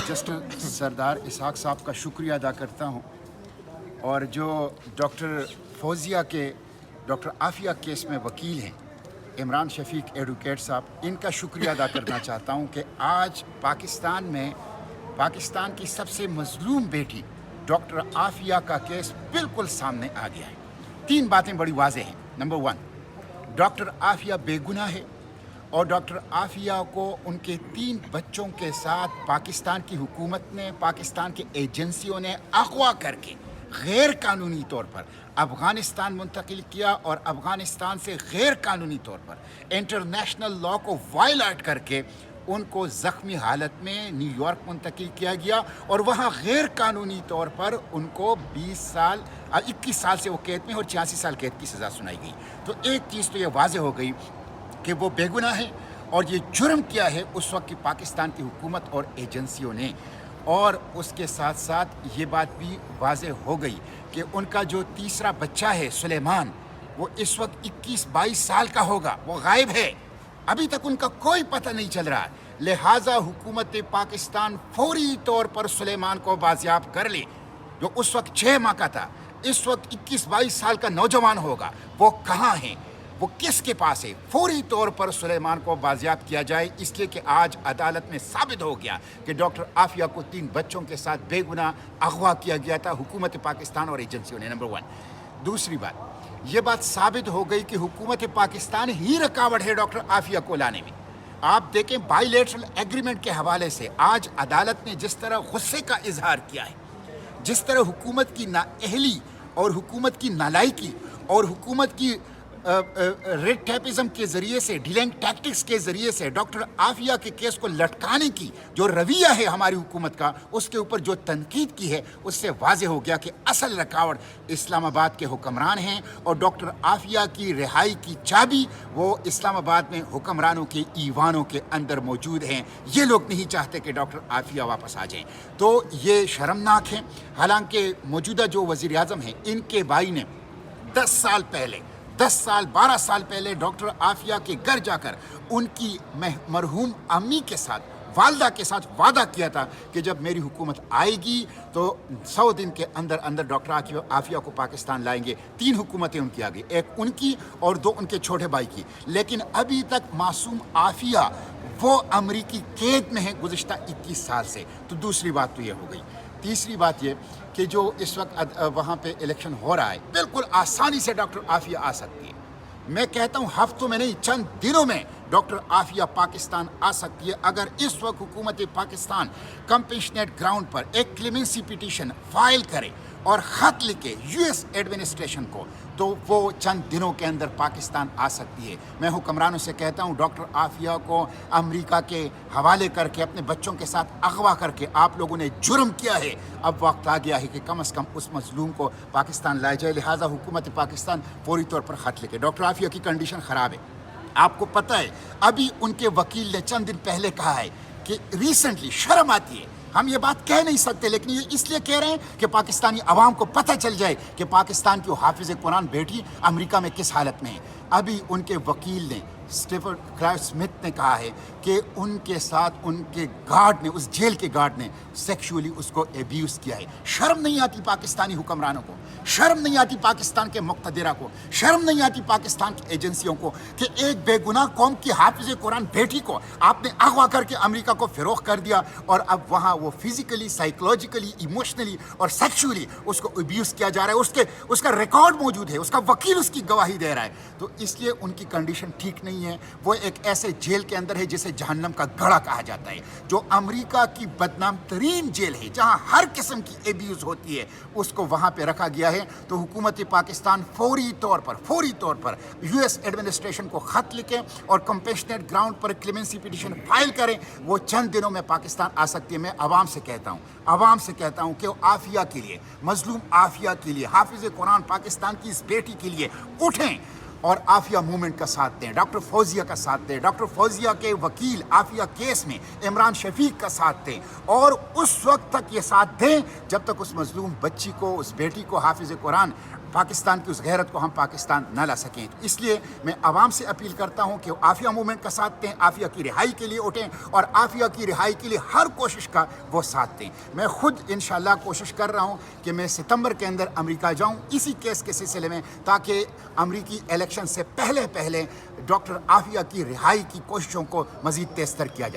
Justice सरदार इसहाक साहब का शुक्रिया अदा करता हूँ और जो डॉक्टर फौजिया के डॉक्टर आफिया केस में वकील हैं इमरान शफीक एडवोकेट साहब, इनका शुक्रिया अदा करना चाहता हूँ कि आज पाकिस्तान में पाकिस्तान की सबसे मजलूम बेटी डॉक्टर आफिया का केस बिल्कुल सामने आ गया है। 3 बातें बड़ी वाज़ेह हैं। नंबर 1, डॉक्टर आफिया बेगुनाह है और डॉक्टर आफिया को उनके 3 बच्चों के साथ पाकिस्तान की हुकूमत ने, पाकिस्तान के एजेंसियों ने अगवा करके गैर कानूनी तौर पर अफ़गानिस्तान मुंतकिल किया और अफ़गानिस्तान से गैर कानूनी तौर पर इंटरनेशनल लॉ को वायलेट करके उनको ज़ख्मी हालत में न्यूयॉर्क मुंतकिल किया गया और वहाँ गैर कानूनी तौर पर उनको 21 साल से वो कैद में और 86 साल कैद की सज़ा सुनाई गई। तो एक चीज़ तो ये वाज़ेह हो गई कि वो बेगुनाह है और ये जुर्म किया है उस वक्त की पाकिस्तान की हुकूमत और एजेंसियों ने। और उसके साथ साथ ये बात भी वाज़ेह हो गई कि उनका जो तीसरा बच्चा है सुलेमान, वो इस वक्त 21-22 साल का होगा, वो गायब है, अभी तक उनका कोई पता नहीं चल रहा। लिहाजा हुकूमत पाकिस्तान फौरी तौर पर सुलेमान को बाजियाब कर ले, जो उस वक्त 6 माह का था, इस वक्त 21-22 साल का नौजवान होगा। वो कहाँ है, वो किसके पास है? फौरी तौर पर सुलेमान को बाजियाब किया जाए, इसलिए कि आज अदालत में साबित हो गया कि डॉक्टर आफिया को 3 बच्चों के साथ बेगुनाह अगवा किया गया था हुकूमत पाकिस्तान और एजेंसियों ने। नंबर 1। दूसरी बात, ये बात साबित हो गई कि हुकूमत पाकिस्तान ही रुकावट है डॉक्टर आफिया को लाने में। आप देखें, बायलैटरल एग्रीमेंट के हवाले से आज अदालत ने जिस तरह गुस्से का इजहार किया है, जिस तरह हुकूमत की नाअहली और हुकूमत की नालायकी और हुकूमत की रेड टेपिज्म के ज़रिए से, डिलेइंग टैक्टिक्स के ज़रिए से डॉक्टर आफिया के केस को लटकाने की जो रवैया है हमारी हुकूमत का, उसके ऊपर जो तनकीद की है, उससे वाज़ेह हो गया कि असल रुकावट इस्लामाबाद के हुक्मरान हैं और डॉक्टर आफिया की रिहाई की चाबी वो इस्लामाबाद में हुक्मरानों के ईवानों के अंदर मौजूद हैं। ये लोग नहीं चाहते कि डॉक्टर आफिया वापस आ जाएँ, तो ये शर्मनाक है। हालांकि मौजूदा जो वज़ीर आज़म हैं, इनके भाई ने 10 साल पहले, 12 साल पहले डॉक्टर आफिया के घर जाकर उनकी मरहूम अम्मी के साथ, वालदा के साथ वादा किया था कि जब मेरी हुकूमत आएगी तो 100 दिन के अंदर अंदर डॉक्टर आफिया को पाकिस्तान लाएंगे। 3 हुकूमतें उनकी आ गई, एक उनकी और 2 उनके छोटे भाई की, लेकिन अभी तक मासूम आफिया वो अमरीकी कैद में है गुज़िश्ता 21 साल से। तो दूसरी बात तो ये हो गई। तीसरी बात ये कि जो इस वक्त वहाँ पे इलेक्शन हो रहा है, बिल्कुल आसानी से डॉक्टर आफिया आ सकती है। मैं कहता हूँ हफ्तों में नहीं, चंद दिनों में डॉक्टर आफिया पाकिस्तान आ सकती है अगर इस वक्त हुकूमत पाकिस्तान कंपेशनेट ग्राउंड पर एक क्लेमेंसी पिटीशन फाइल करे और ख़त लिखे यूएस एडमिनिस्ट्रेशन को, तो वो चंद दिनों के अंदर पाकिस्तान आ सकती है। मैं हुक्मरानों से कहता हूँ डॉक्टर आफिया को अमेरिका के हवाले करके, अपने बच्चों के साथ अगवा करके आप लोगों ने जुर्म किया है। अब वक्त आ गया है कि कम से कम उस मजलूम को पाकिस्तान लाया जाए। लिहाजा हुकूमत पाकिस्तान फौरी तौर पर ख़त लिखे। डॉक्टर आफिया की कंडीशन ख़राब है, आपको पता है। अभी उनके वकील ने चंद दिन पहले कहा है कि रिसेंटली, शर्म आती है, हम ये बात कह नहीं सकते, लेकिन ये इसलिए कह रहे हैं कि पाकिस्तानी अवाम को पता चल जाए कि पाकिस्तान की हाफिज़ कुरान बेटी अमेरिका में किस हालत में है। अभी उनके वकील ने, स्टीफन क्लाइव स्मिथ ने कहा है कि उनके साथ उनके गार्ड ने, उस जेल के गार्ड ने सेक्सुअली उसको एब्यूज़ किया है। शर्म नहीं आती पाकिस्तानी हुक्मरानों को, शर्म नहीं आती पाकिस्तान के मुक़्तदिरा को, शर्म नहीं आती पाकिस्तान की एजेंसियों को कि एक बेगुनाह कौम की हाफिज़ कुरान बेटी को आपने अगवा करके अमेरिका को फ़रोग़ कर दिया और अब वहाँ वो फिज़िकली, साइकोलॉजिकली, इमोशनली और सेक्सुअली उसको एब्यूज़ किया जा रहा है। उसका रिकॉर्ड मौजूद है, उसका वकील उसकी गवाही दे रहा है। तो इसलिए उनकी कंडीशन ठीक नहीं है। वो एक ऐसे जेल के अंदर है जिसे जहन्नम का गड़ा कहा जाता है, जो अमेरिका की बदनाम तरीन जेल है, जहां हर किस्म की एब्यूज़ होती है, उसको वहां पे रखा गया है। तो हुकूमत पाकिस्तान फौरी तौर पर यूएस एडमिनिस्ट्रेशन को ख़त लिखे और कंपेशनेट ग्राउंड पर क्लेमेंसी पिटीशन फाइल करें। वो चंद दिनों में पाकिस्तान आ सकती है। मैं आवाम से कहता हूँ कि आफिया के लिए, मजलूम आफिया के लिए, हाफिज़ कुरान पाकिस्तान की इस बेटी के लिए उठें और आफिया मूवमेंट का साथ दें, डॉक्टर फौजिया का साथ दें, डॉक्टर फौजिया के वकील आफिया केस में इमरान शफीक का साथ दें और उस वक्त तक ये साथ दें जब तक उस मजलूम बच्ची को, उस बेटी को हाफिज़ कुरान پاکستان کی اس غیرت کو ہم پاکستان نہ لا سکیں. اس لیے میں عوام سے اپیل کرتا ہوں کہ عافیہ موومنٹ کا ساتھ دیں, عافیہ کی رہائی کے لیے اٹھیں اور عافیہ کی رہائی کے لیے ہر کوشش کا وہ ساتھ دیں. میں خود انشاءاللہ کوشش کر رہا ہوں کہ میں ستمبر کے اندر امریکہ جاؤں اسی کیس کے سلسلے میں, تاکہ امریکی الیکشن سے پہلے ڈاکٹر عافیہ کی رہائی کی کوششوں کو مزید تیز تر کیا جائے.